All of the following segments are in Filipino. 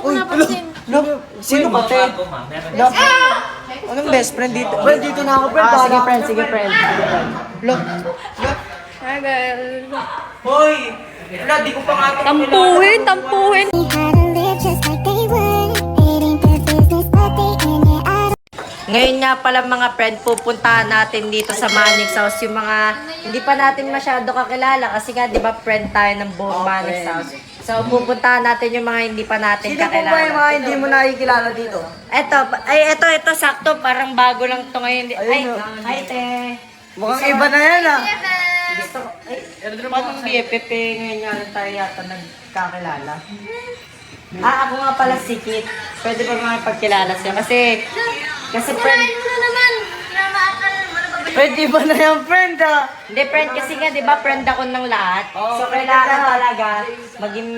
ko napansin. Look, sino ka, te? Look, anong best friend dito? Friend, dito na ako, friend. Sige, friend, sige, friend. Look, look. Hi, guys. Hoy! Wala, di ko pa nga ito. Tampuhin, tampuhin. Ngayon nga pala mga friend, pupuntahan natin dito sa Manix House yung mga hindi pa natin masyado kakilala kasi nga di ba friend tayo ng buong Manix House. So pupuntahan natin yung mga hindi pa natin Sino po kakilala. ba yung mga hindi mo nakikilala dito? Ito sakto, parang bago lang to ngayon. Ayun, oh. Ay, te. Mukhang iba na yan, ah. Gusto ko, paano BFF ngayon nga lang tayo yata nagkakilala? Ako nga pala si Kit. Pwede ba mga pagkilala siya? Kasi friend, Friend, iba na yan, friend, ah. hindi friend kasi nga, di ba friend ako ng lahat? So kailangan talaga maging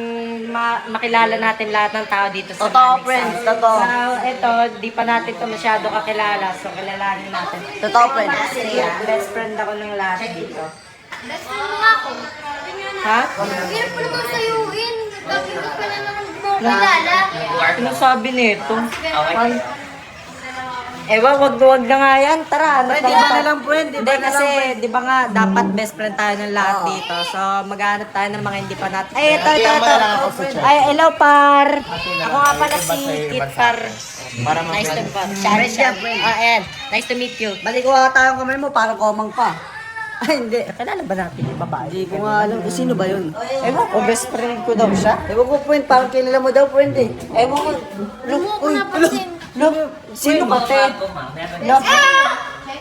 makilala natin lahat ng tao dito sa Totoo, Manix friend, House. totoo. So ito, di pa natin to masyado kakilala. So kilalanin natin. Totoo, friend. Kasi best friend ako ng lahat dito. Best friend mo nga ako. Ha? Hirap ko naman sayuin. Dami ko pa na naman mo kilala. Ano sabi nito? Wag na nga yan. Tara, ano Friend, pa iba ba? na lang, friend. Iba Hindi na kasi, lang, friend. di ba nga, dapat best friend tayo ng lahat Oo. dito. So, maghanap tayo ng mga hindi pa natin. Ay, ito. Ay, hello, par. Ako nga pala si Kit, par. Nice to meet you. Shari siya. Ayan. Nice to meet you. Balik ko ata yung kamay mo, parang komang pa. Ay, hindi. Kilala ba natin yung babae? Hindi ko nga alam. Sino ba yun? Ewan ko, best friend ko daw siya. Ewan ko, friend. Parang kilala mo daw, friend, eh. Ewan ko. Mo ko napansin. Look, sino ka, te? Look,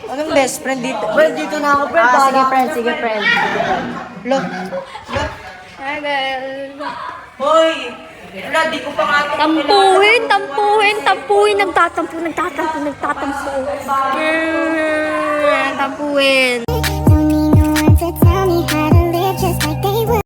anong best friend dito? Friend, dito na ako, friend. Sige, friend, sige, friend. Look, look. Hi, guys. Hoy! Wala, di ko pa nga ito. Tampuhin, tampuhin, tampuhin. Nagtatampo. Tampuhin.